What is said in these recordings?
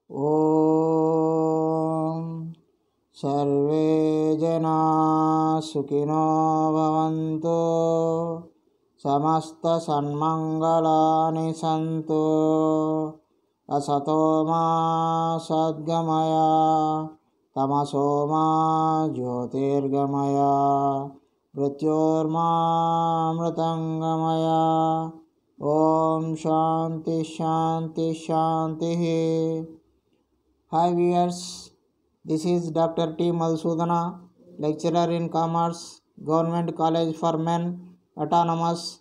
ॐ सर्वे जनाः सुखिनो भवन्तु, समस्तसन्मङ्गलानि सन्तु। असतो मा सद्गमय, तमसो मा ज्योतिर्गमय, मृत्योर्मामृतङ्गमय। ओम शांति शांति शांति। Hi viewers, this is Dr. T. Madhusudana, lecturer in Commerce, Government College for Men, Autonomous,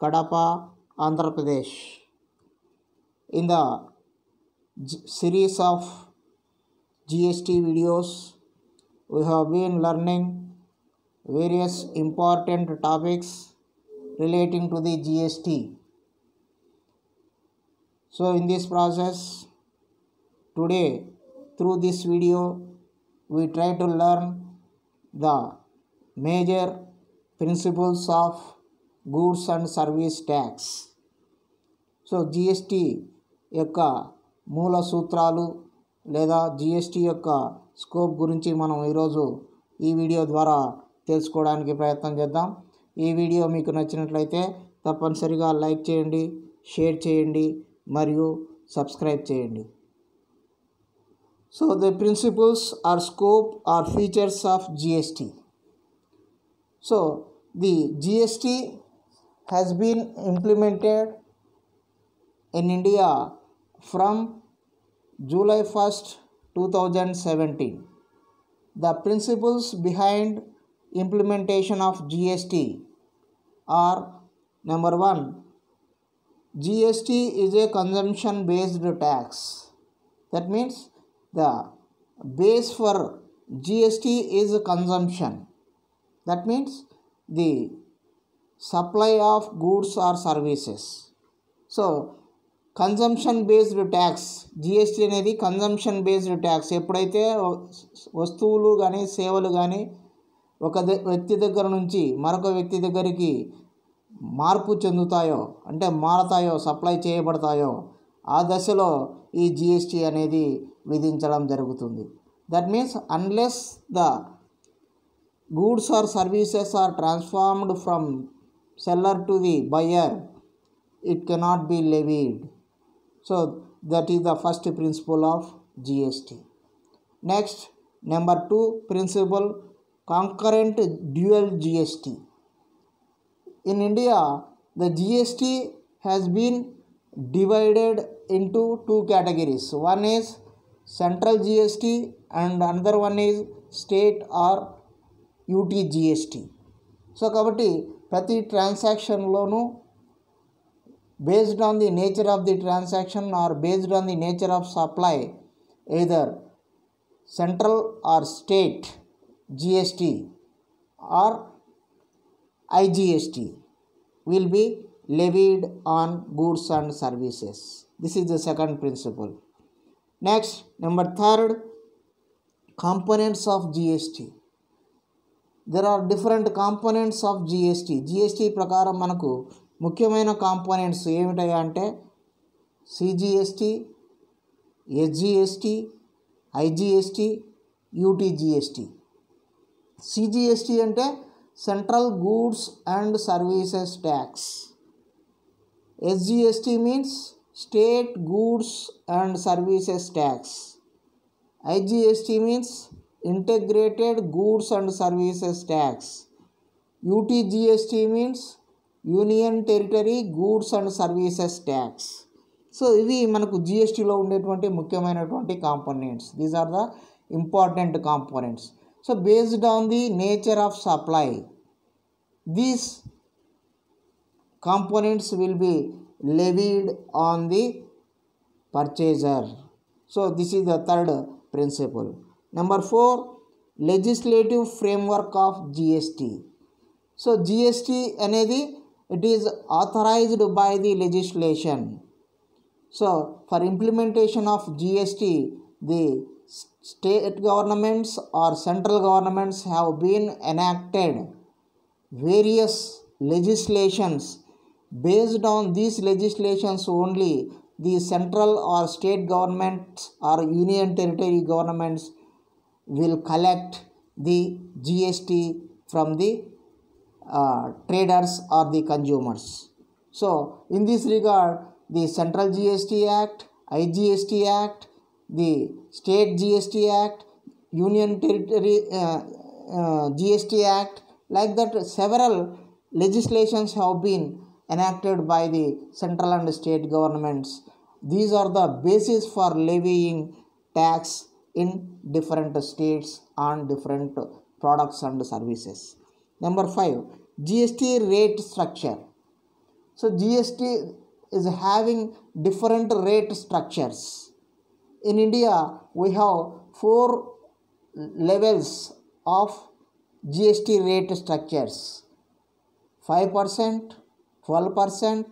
Kadapa, Andhra Pradesh. In the series of GST videos, we have been learning various important topics relating to the GST. So in this process, today through this video we try to learn the major principles of goods and service tax. So GST యొక్క మూల సూత్రాలు లేదా GST యొక్క scope గురించి మనం ఈరోజు ఈ video ద్వారా తెలుసుకోవడానికి ప్రయత్నం చేద్దాం. ఈ వీడియో మీకు నచ్చినట్లయితే తప్పనిసరిగా లైక్ చేయండి, షేర్ చేయండి మరియు సబ్స్క్రైబ్ చేయండి. So the principles or scope or features of GST. So the GST has been implemented in India from July 1st, 2017. The principles behind implementation of GST are: number 1, GST is a consumption based tax. That means the base for GST is consumption. That means the supply of goods or services. So consumption based tax, GST అనేది consumption based tax. ఎప్పుడైతే వస్తువులు కానీ సేవలు కానీ ఒక వ్యక్తి దగ్గర నుంచి మరొక వ్యక్తి దగ్గరికి మార్పు చెందుతాయో అంటే మారతాయో, సప్లై చేయబడతాయో, ఆ దశలో ఈ GST అనేది విధించడం జరుగుతుంది. That means unless the goods or services are transformed from seller to the buyer, it cannot be levied. So that is the first principle of GST. Next, number 2 principle, concurrent dual GST. In India, the GST has been divided into 2 categories. One is central GST and another one is state or UT GST. So కాబట్టి ప్రతి ట్రాన్సాక్షన్లోనూ based on the nature of the transaction or based on the nature of supply, either central or state GST or IGST will be levied on goods and services. This is the second principle. Next, number 3, components of GST. There are different components of GST. GST ప్రకారం మనకు ముఖ్యమైన components ఏమిటాయి అంటే CGST, SGST, IGST, UT GST. CGST అంటే central goods and services tax. SGST means state goods and services tax. IGST means integrated goods and services tax. UT GST means union territory goods and services tax. So ఇవి మనకు GSTలో ఉండేటువంటి ముఖ్యమైనటువంటి components. These are the important components. So based on the nature of supply, these components will be levied on the purchaser. So this is the third principle. Number 4, legislative framework of GST. So GST అనేది it is authorized by the legislation. So for implementation of GST, the state governments or central governments have been enacted various legislations. Based on these legislations only, the central or state governments or union territory governments will collect the GST from the traders or the consumers. So in this regard, the Central GST Act, IGST Act, the State GST Act, Union Territory GST Act, like that several legislations have been enacted by the central and state governments. These are the basis for levying tax in different states on different products and services. Number 5, GST rate structure. So GST is having different rate structures. In India, we have 4 levels of GST rate structures: 5%, 12%,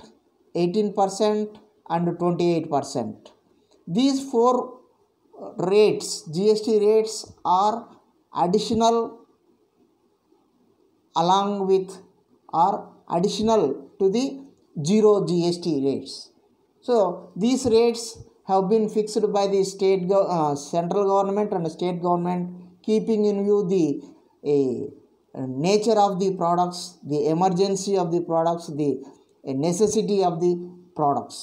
18% and 28%. These 4 rates, GST rates, are additional along with or additional to the zero GST rates. So these rates have been fixed by the central government and state government, keeping in view the nature of the products, the emergency of the products, the necessity of the products.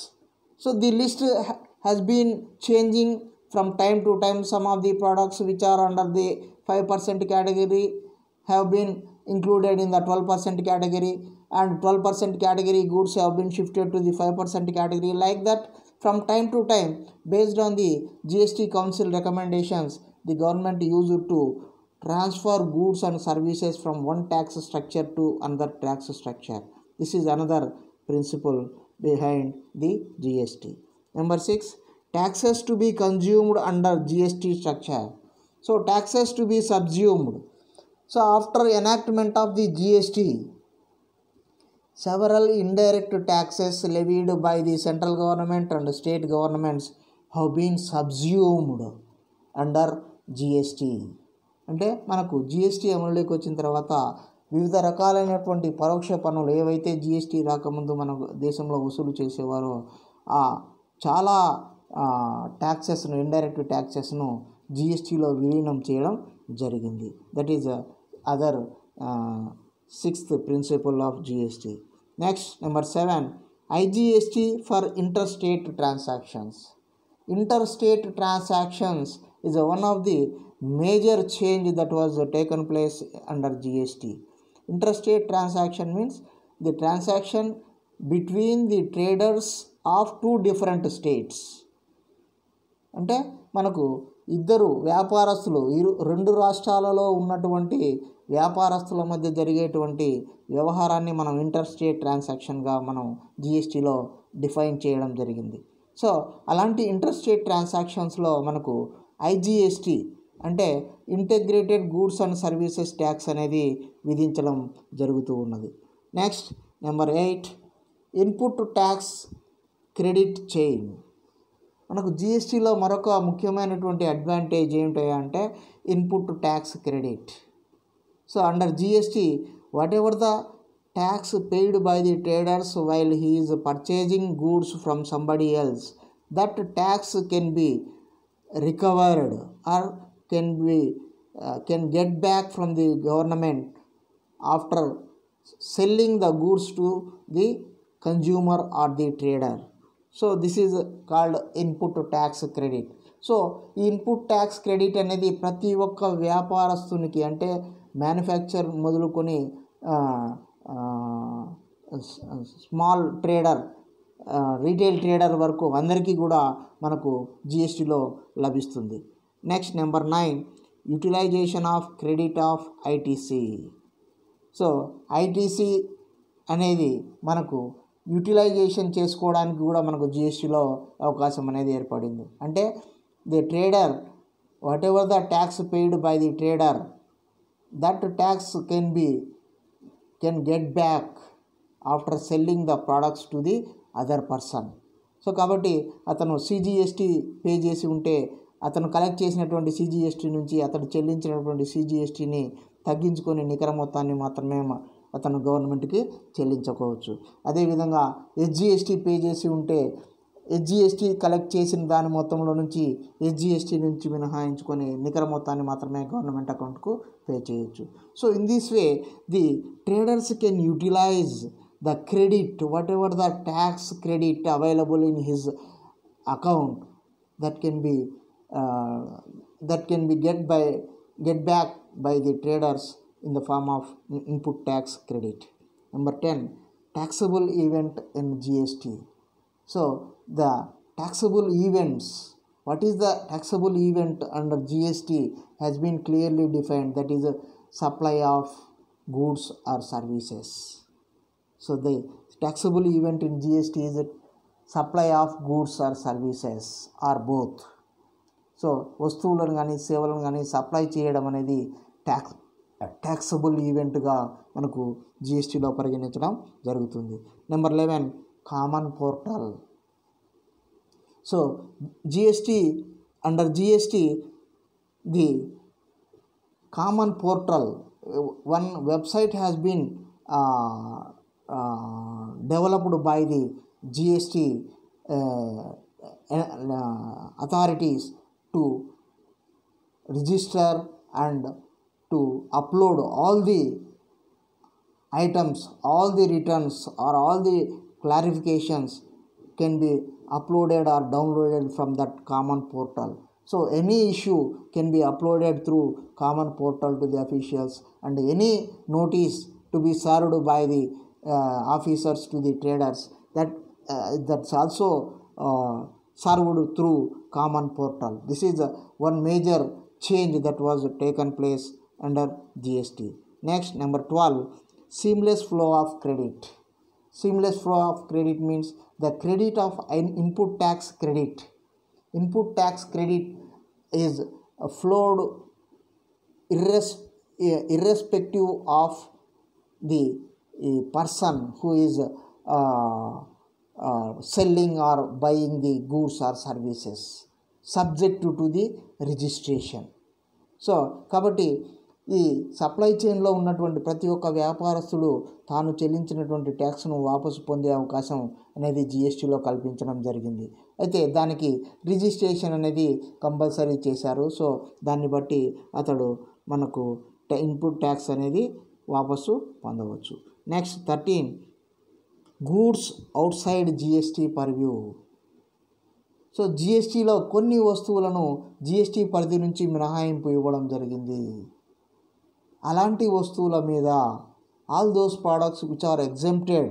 So the list has been changing from time to time. Some of the products which are under the 5% category have been included in the 12% category, and 12% category goods have been shifted to the 5% category. Like that, from time to time, based on the GST Council recommendations, the government used to transfer goods and services from one tax structure to another tax structure. This is another principle behind the GST. Number 6, taxes to be consumed under GST structure. So taxes to be subsumed. So after enactment of the GST, several indirect taxes levied by the central government and state governments have been subsumed under GST. అంటే మనకు GST అమలులోకి వచ్చిన తర్వాత వివిధ రకాలైనటువంటి పరోక్ష పన్నులు ఏవైతే జిఎస్టీ రాకముందు మన దేశంలో వసూలు చేసేవారో ఆ చాలా ట్యాక్సెస్ను, ఇండైరెక్ట్ ట్యాక్సెస్ను జిఎస్టీలో విలీనం చేయడం జరిగింది. That is other 6th principle of GST. Next, number 7, IGST for interstate transactions. Interstate transactions is one of the major change that was taken place under GST. Interstate transaction means the transaction between the traders of 2 different states. అంటే మనకు ఇద్దరు వ్యాపారస్తులు 2 రాష్ట్రాలలో ఉన్నటువంటి వ్యాపారస్తుల మధ్య జరిగేటువంటి వ్యవహారాన్ని మనం ఇంటర్స్టేట్ ట్రాన్సాక్షన్గా మనం జిఎస్టీలో డిఫైన్ చేయడం జరిగింది. సో అలాంటి ఇంటర్స్టేట్ ట్రాన్సాక్షన్స్లో మనకు ఐజిఎస్టీ అంటే integrated goods and services tax అనేది విధించడం జరుగుతూ ఉన్నది. Next, number 8, input tax credit chain. మనకు జిఎస్టీలో మరొక ముఖ్యమైనటువంటి అడ్వాంటేజ్ ఏమిటంటే input tax credit. So under GST, whatever the tax paid by the traders while he is purchasing goods from somebody else, that tax can be recovered or can get back from the government after selling the goods to the consumer or the trader. So this is called input tax credit. So ఈ input tax credit అనేది ప్రతి ఒక్క వ్యాపారస్తునికి, అంటే manufacture మొదలుకొని small trader, retail trader వరకు అందరికీ కూడా మనకు జిఎస్టీలో లభిస్తుంది. Next, number 9, utilisation of credit of ITC. So ITC అనేది మనకు యూటిలైజేషన్ చేసుకోవడానికి కూడా మనకు జిఎస్టీలో అవకాశం అనేది ఏర్పడింది. అంటే the trader, whatever the tax paid by the trader, that tax can get back after selling the products to the other person. So కాబట్టి అతను సిజిఎస్టీ పే చేసి ఉంటే అతను కలెక్ట్ చేసినటువంటి సిజిఎస్టీ నుంచి అతను చెల్లించినటువంటి సిజిఎస్టీని తగ్గించుకొని నికర మొత్తాన్ని మాత్రమే అతను గవర్నమెంట్కి చెల్లించుకోవచ్చు. అదేవిధంగా ఎస్జిఎస్టీ పే చేసి ఉంటే ఎస్జిఎస్టీ కలెక్ట్ చేసిన దాని మొత్తంలో నుంచి ఎస్జిఎస్టీ నుంచి మినహాయించుకొని నికర మొత్తాన్ని మాత్రమే గవర్నమెంట్ అకౌంట్కు పే చేయొచ్చు. So in this way the traders can utilise the credit whatever the tax credit available in his account that can be get back by the traders in the form of input tax credit. Number 10, taxable event in GST. So the taxable events, what is the taxable event under GST has been clearly defined, that is a supply of goods or services. So the taxable event in GST is a supply of goods or services or both. So వస్తువులను కానీ సేవలను కానీ supply చేయడం అనేది taxable ఈవెంట్గా మనకు జిఎస్టీలో పరిగణించడం జరుగుతుంది. Number 11, common portal. So GST under GST the common portal, one website has been developed by the GST authorities to register and to upload all the items, all the returns or all the clarifications can be uploaded or downloaded from that common portal. So any issue can be uploaded through common portal to the officials, and any notice to be served by the officers to the traders, that's also served through common portal. This is one major change that was taken place under GST. Next, number 12, seamless flow of credit. Seamless flow of credit means the credit of an input tax credit. Input tax credit is flowed irrespective of the person who is selling or buying the goods or services, subject to the registration. So కాబట్టి ఈ supply చైన్లో ఉన్నటువంటి ప్రతి ఒక్క వ్యాపారస్తుడు తాను చెల్లించినటువంటి ట్యాక్స్ను వాపసు పొందే అవకాశం అనేది జిఎస్టీలో కల్పించడం జరిగింది. అయితే దానికి రిజిస్ట్రేషన్ అనేది కంపల్సరీ చేశారు. సో దాన్ని బట్టి అతడు మనకు ఇన్పుట్ ట్యాక్స్ అనేది వాపసు పొందవచ్చు. Next 13, goods outside GST purview. So జిఎస్టీలో కొన్ని వస్తువులను జిఎస్టీ పరిధి నుంచి మినహాయింపు ఇవ్వడం జరిగింది. అలాంటి వస్తువుల మీద all those products which are exempted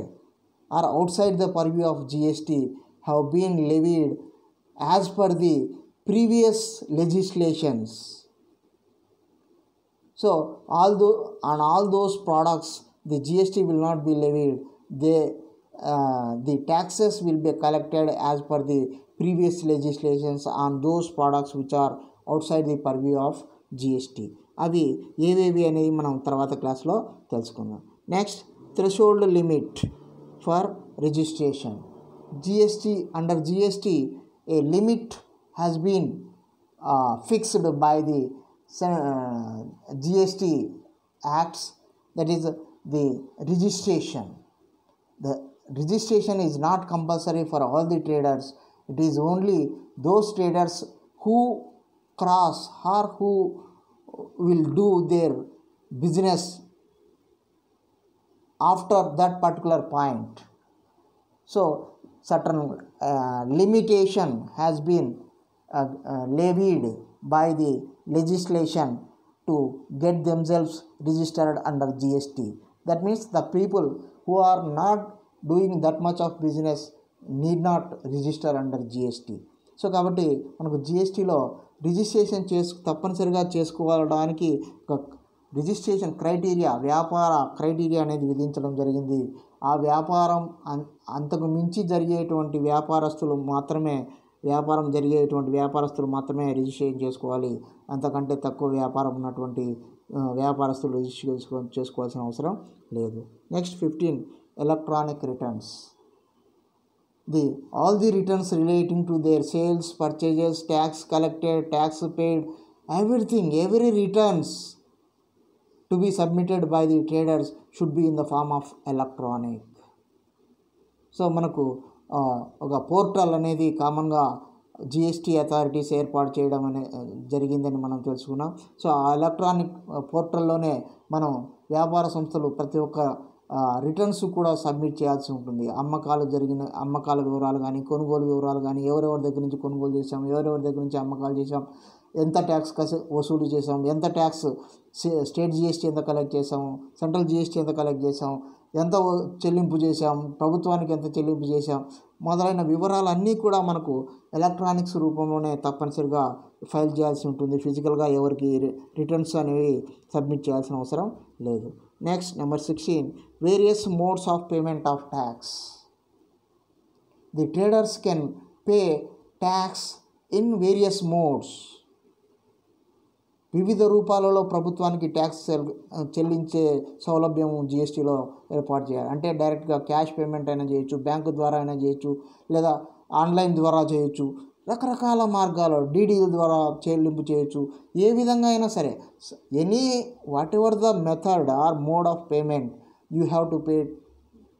or outside the purview of GST have been levied as per the previous legislations. So on all those products the GST will not be levied. The taxes will be collected as per the previous legislations on those products which are outside the purview of GST. అవి ఏవేవి అనేది మనం తర్వాత క్లాస్లో తెలుసుకుందాం. Next, threshold limit for registration. Under GST a limit has been fixed by the GST acts, that is the registration. The registration is not compulsory for all the traders. It is only those traders who cross or who will do their business after that particular point. So certain limitation has been levied by the legislation to get themselves registered under GST. That means the people who are not doing that much of business need not register under GST. So కాబట్టి మనకు జిఎస్టీలో registration తప్పనిసరిగా చేసుకోవడానికి ఒక registration criteria, వ్యాపార criteria అనేది విధించడం జరిగింది. ఆ వ్యాపారం అంతకు మించి జరిగేటువంటి వ్యాపారస్తులు మాత్రమే రిజిస్ట్రేషన్ చేసుకోవాలి. అంతకంటే తక్కువ వ్యాపారం ఉన్నటువంటి వ్యాపారస్తులు రిజిస్ట్రేషన్ చేసుకోవాల్సిన అవసరం లేదు. Next 15, electronic returns. All the returns relating to their sales, purchases, tax collected, tax paid, every returns to be submitted by the traders should be in the form of electronic. So మనకు ఒక portal అనేది కామన్గా GST authorities ఏర్పాటు చేయడం జరిగిందని మనం తెలుసుకున్నాం. So ఆ ఎలక్ట్రానిక్ పోర్టల్లోనే మనం వ్యాపార సంస్థలు ప్రతి ఒక్క రిటర్న్స్ కూడా సబ్మిట్ చేయాల్సి ఉంటుంది. అమ్మకాల వివరాలు కానీ, కొనుగోలు వివరాలు కానీ, ఎవరెవరి దగ్గర నుంచి కొనుగోలు చేసాం, ఎవరెవరి దగ్గర నుంచి అమ్మకాలు చేసాం, ఎంత ట్యాక్స్ వసూలు చేసాం, ఎంత ట్యాక్స్ స్టేట్ జిఎస్టీ ఎంత కలెక్ట్ చేసాము, సెంట్రల్ జిఎస్టీ ఎంత కలెక్ట్ చేసాం, ఎంత చెల్లింపు చేసాం, ప్రభుత్వానికి ఎంత చెల్లింపు చేసాం, మొదలైన వివరాలన్నీ కూడా మనకు ఎలక్ట్రానిక్స్ రూపంలోనే తప్పనిసరిగా ఫైల్ చేయాల్సి ఉంటుంది. ఫిజికల్గా ఎవరికి రిటర్న్స్ అనేవి సబ్మిట్ చేయాల్సిన అవసరం లేదు. Next number 16, various modes of payment of tax. The traders can pay tax in various modes. వివిధ రూపాలలో ప్రభుత్వానికి ట్యాక్స్ చెల్లించే సౌలభ్యం జిఎస్టీలో ఏర్పాటు చేయాలి. అంటే డైరెక్ట్గా క్యాష్ పేమెంట్ అయినా చేయొచ్చు, బ్యాంకు ద్వారా అయినా చేయొచ్చు, లేదా ఆన్లైన్ ద్వారా చేయొచ్చు, రకరకాల మార్గాలు డీడీల ద్వారా చెల్లింపు చేయొచ్చు. ఏ విధంగా అయినా సరే, what ever the method or mode of payment, you have to pay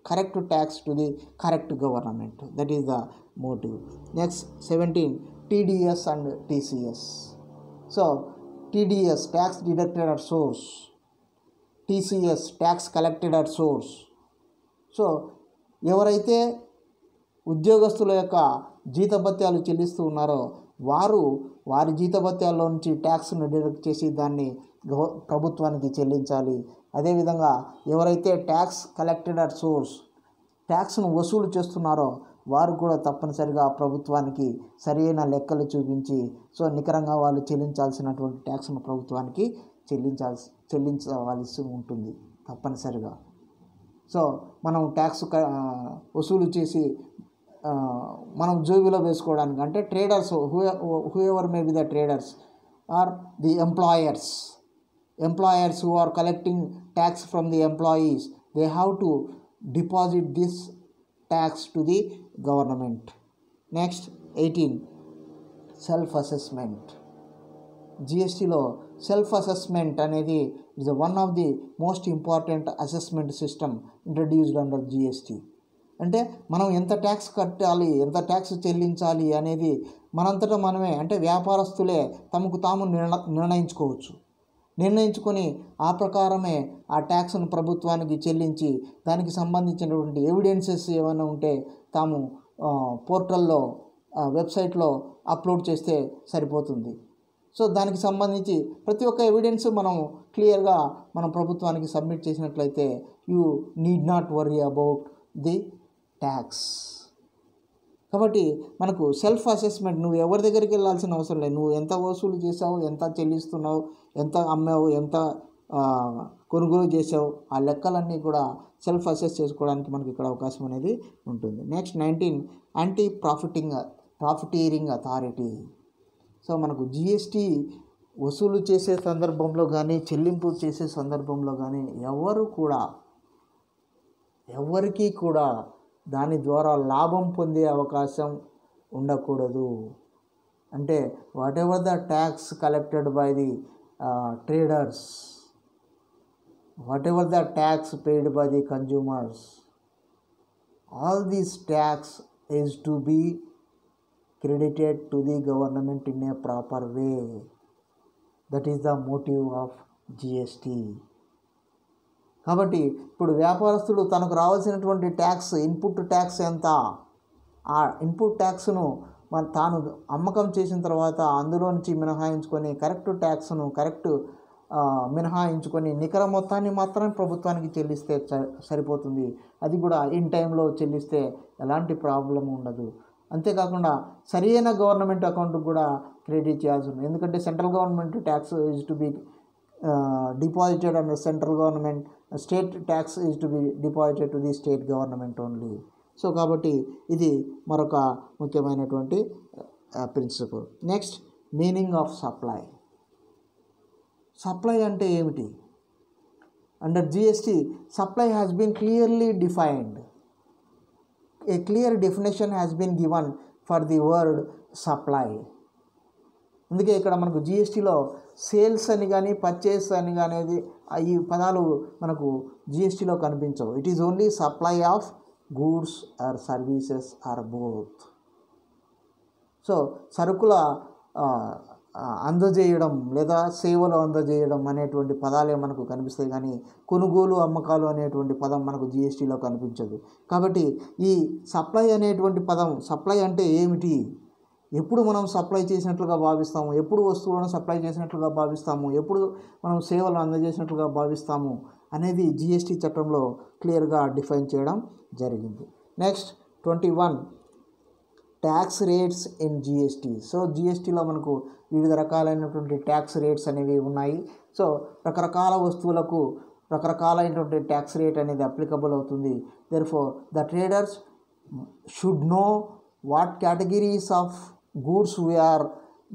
correct tax to the correct government. That is the motive. Next 17, TDS and TCS. So TDS, tax deducted at source. TCS, tax collected at source. So ఎవరైతే ఉద్యోగస్తుల యొక్క జీతభత్యాలు చెల్లిస్తూ ఉన్నారో వారి జీతభత్యాల్లో నుంచి ట్యాక్స్ను deduct చేసి దాన్ని ప్రభుత్వానికి చెల్లించాలి. అదేవిధంగా ఎవరైతే ట్యాక్స్ కలెక్టెడ్ అట్ సోర్స్, ట్యాక్స్ను వసూలు చేస్తున్నారో వారు కూడా తప్పనిసరిగా ప్రభుత్వానికి సరైన లెక్కలు చూపించి నికరంగా వాళ్ళు చెల్లించాల్సినటువంటి ట్యాక్స్ను ప్రభుత్వానికి చెల్లించవలసి ఉంటుంది తప్పనిసరిగా. సో మనం ట్యాక్స్ వసూలు చేసి మనం జోబిలో వేసుకోవడానికి, అంటే traders whoever may be the traders or the employers who are collecting tax from the employees, they have to deposit this tax to the government. Next 18, self assessment. జిఎస్టీలో self assessment అనేది is one of the most important assessment system introduced under GST. అంటే మనం ఎంత tax కట్టాలి, ఎంత tax చెల్లించాలి అనేది మనంతటా మనమే, అంటే వ్యాపారస్తులే తమకు తాము నిర్ణయించుకొని ఆ ప్రకారమే ఆ ట్యాక్స్ను ప్రభుత్వానికి చెల్లించి దానికి సంబంధించినటువంటి ఎవిడెన్సెస్ ఏమైనా ఉంటే తాము పోర్టల్లో వెబ్సైట్లో అప్లోడ్ చేస్తే సరిపోతుంది. సో దానికి సంబంధించి ప్రతి ఒక్క ఎవిడెన్స్ మనం క్లియర్గా మనం ప్రభుత్వానికి సబ్మిట్ చేసినట్లయితే you need not worry about the tax. కాబట్టి మనకు సెల్ఫ్ అసెస్మెంట్, నువ్వు ఎవరి దగ్గరికి వెళ్ళాల్సిన అవసరం లేదు. నువ్వు ఎంత వసూలు చేసావు, ఎంత చెల్లిస్తున్నావు, ఎంత అమ్మావు, ఎంత కొనుగోలు చేసావు, ఆ లెక్కలన్నీ కూడా సెల్ఫ్ అసెస్ చేసుకోవడానికి మనకి ఇక్కడ అవకాశం అనేది ఉంటుంది. Next 19, anti profiteering authority. So మనకు జిఎస్టీ వసూలు చేసే సందర్భంలో కానీ, చెల్లింపు చేసే సందర్భంలో కానీ ఎవరికి కూడా దాని ద్వారా లాభం పొందే అవకాశం ఉండకూడదు. అంటే whatever the tax collected by the traders, whatever the tax paid by the consumers, all these tax is to be credited to the government in a proper way. That is the motive of GST. కాబట్టి ఇప్పుడు వ్యాపారస్తుడు తనకు రావాల్సినటువంటి tax, input tax ఎంత, ఆ input ట్యాక్స్ను తాను అమ్మకం చేసిన తర్వాత అందులో నుంచి మినహాయించుకొని కరెక్ట్ మినహాయించుకొని నికర మొత్తాన్ని మాత్రం ప్రభుత్వానికి చెల్లిస్తే సరిపోతుంది. అది కూడా ఇన్ టైంలో చెల్లిస్తే ఎలాంటి ప్రాబ్లం ఉండదు. అంతేకాకుండా సరైన గవర్నమెంట్ అకౌంట్కి కూడా క్రెడిట్ చేయాల్సి ఉంది. ఎందుకంటే central government tax is to be deposited under central government, state tax is to be deposited to the state government only. So కాబట్టి ఇది మరొక ముఖ్యమైనటువంటి principle. Next, meaning of supply. Supply అంటే ఏమిటి? Under GST supply has been clearly defined. A clear definition has been given for the word supply. అందుకే ఇక్కడ మనకు జిఎస్టీలో sales అని కానీ పర్చేస్ అని కానీ ఈ పదాలు మనకు జిఎస్టీలో కనిపించవు. It is only supply of goods or services or both. So సరుకుల అందజేయడం లేదా సేవలు అందజేయడం అనేటువంటి పదాలే మనకు కనిపిస్తాయి, కానీ కొనుగోలు అమ్మకాలు అనేటువంటి పదం మనకు జిఎస్టీలో కనిపించదు. కాబట్టి ఈ సప్లై అనేటువంటి పదం, సప్లై అంటే ఏమిటి, ఎప్పుడు మనం సప్లై చేసినట్లుగా భావిస్తాము, ఎప్పుడు వస్తువులను సప్లై చేసినట్లుగా భావిస్తాము, ఎప్పుడు మనం సేవలు అందజేసినట్లుగా భావిస్తాము అనేది జిఎస్టీ చట్టంలో క్లియర్గా డిఫైన్ చేయడం జరిగింది. Next 21 tax rates in GST. So జిఎస్టీలో మనకు వివిధ రకాలైనటువంటి ట్యాక్స్ రేట్స్ అనేవి ఉన్నాయి. సో రకరకాల వస్తువులకు రకరకాలైనటువంటి ట్యాక్స్ రేట్ అనేది అప్లికబుల్ అవుతుంది. Therefore the traders should know what categories of goods we are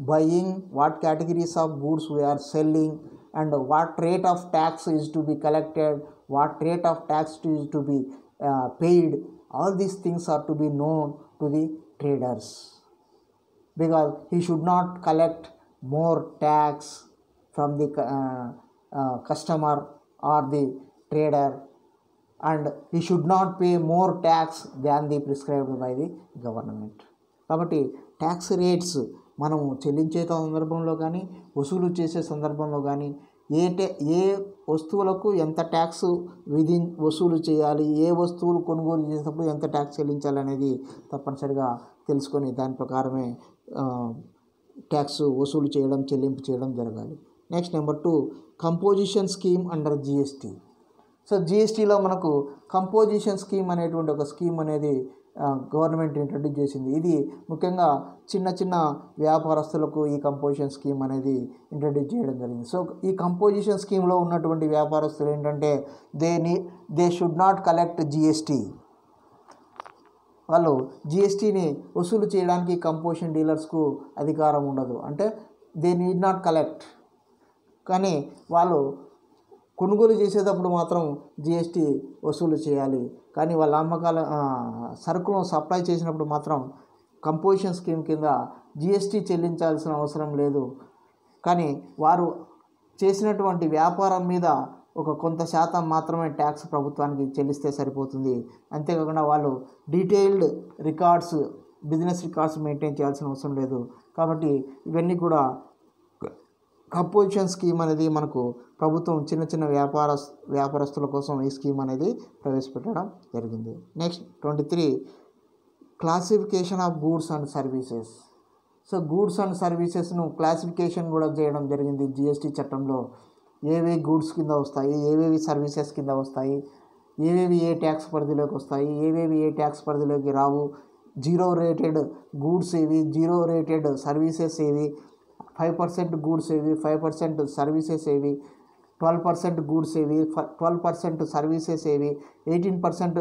buying, what categories of goods we are selling, and what rate of tax is to be collected, what rate of tax is to be paid. All these things are to be known to the traders, because he should not collect more tax from the customer or the trader, and he should not pay more tax than the prescribed by the government. కాబట్టి tax rates మనము చెల్లించే సందర్భంలో కానీ వసూలు చేసే సందర్భంలో కానీ ఏ వస్తువులకు ఎంత ట్యాక్స్ వసూలు చేయాలి, ఏ వస్తువులు కొనుగోలు చేసేటప్పుడు ఎంత ట్యాక్స్ చెల్లించాలి అనేది తప్పనిసరిగా తెలుసుకొని దాని ప్రకారమే ట్యాక్స్ వసూలు చేయడం, చెల్లింపు చేయడం జరగాలి. Next number 2 composition scheme under GST. So జిఎస్టీలో మనకు కంపోజిషన్ స్కీమ్ అనేటువంటి ఒక స్కీమ్ అనేది గవర్నమెంట్ ఇంట్రడ్యూస్ చేసింది. ఇది ముఖ్యంగా చిన్న చిన్న వ్యాపారస్తులకు ఈ కంపోజిషన్ స్కీమ్ అనేది ఇంట్రడ్యూస్ చేయడం జరిగింది. సో ఈ కంపోజిషన్ స్కీమ్లో ఉన్నటువంటి వ్యాపారస్తులు ఏంటంటే they should not collect GST. వాళ్ళు జిఎస్టీని వసూలు చేయడానికి కంపోజిషన్ డీలర్స్కు అధికారం ఉండదు. అంటే దే నీడ్ నాట్ కలెక్ట్. కానీ వాళ్ళు కొనుగోలు చేసేటప్పుడు మాత్రం జిఎస్టీ వసూలు చేయాలి. కానీ వాళ్ళ అమ్మకాల సరుకులను సప్లై చేసినప్పుడు మాత్రం కంపోజిషన్ స్కీమ్ కింద జిఎస్టీ చెల్లించాల్సిన అవసరం లేదు. కానీ వారు చేసినటువంటి వ్యాపారం మీద ఒక కొంత శాతం మాత్రమే ట్యాక్స్ ప్రభుత్వానికి చెల్లిస్తే సరిపోతుంది. అంతేకాకుండా వాళ్ళు detailed records, business records maintain చేయాల్సిన అవసరం లేదు. కాబట్టి ఇవన్నీ కూడా కంపోజిషన్ స్కీమ్ అనేది మనకు ప్రభుత్వం చిన్న చిన్న వ్యాపారస్తుల కోసం ఈ స్కీమ్ అనేది ప్రవేశపెట్టడం జరిగింది. Next 23 classification of goods and services. So goods and సర్వీసెస్ను క్లాసిఫికేషన్ కూడా చేయడం జరిగింది జిఎస్టీ చట్టంలో. ఏవేవి గూడ్స్ కింద వస్తాయి, ఏవేవి సర్వీసెస్ కింద వస్తాయి, ఏవేవి ఏ ట్యాక్స్ పరిధిలోకి వస్తాయి, ఏవేవి ఏ ట్యాక్స్ పరిధిలోకి రావు, 0 రేటెడ్ గూడ్స్ ఏవి, 0 రేటెడ్ సర్వీసెస్ ఏవి, 5% గూడ్స్ ఏవి, 5% సర్వీసెస్ ఏవి, 12% గూడ్స్ ఏవి, 12% సర్వీసెస్ ఏవి, 18%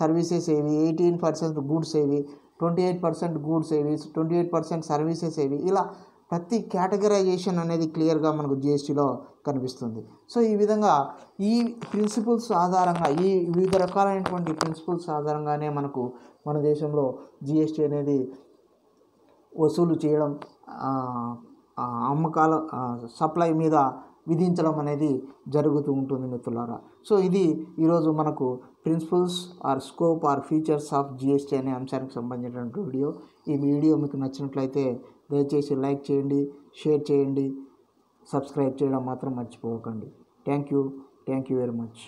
సర్వీసెస్ ఏవి, 18% గూడ్స్ ఏవి, 28% గూడ్స్ ఏవి, 28% సర్వీసెస్ ఏవి, ఇలా ప్రతి కేటగరైజేషన్ అనేది క్లియర్గా మనకు జిఎస్టీలో కనిపిస్తుంది. సో ఈ విధంగా ఈ ప్రిన్సిపల్స్ ఆధారంగా, ఈ వివిధ రకాలైనటువంటి ప్రిన్సిపల్స్ ఆధారంగానే మనకు మన దేశంలో జిఎస్టీ అనేది వసూలు చేయడం, అమ్మకాల సప్లై మీద విధించడం అనేది జరుగుతూ ఉంటుంది మిత్రులారా. సో ఇది ఈరోజు మనకు principles or scope or features of GST అనే అంశానికి సంబంధించినటువంటి వీడియో. ఈ వీడియో మీకు నచ్చినట్లయితే దయచేసి లైక్ చేయండి, షేర్ చేయండి, సబ్స్క్రైబ్ చేయడం మాత్రం మర్చిపోకండి. Thank you very much.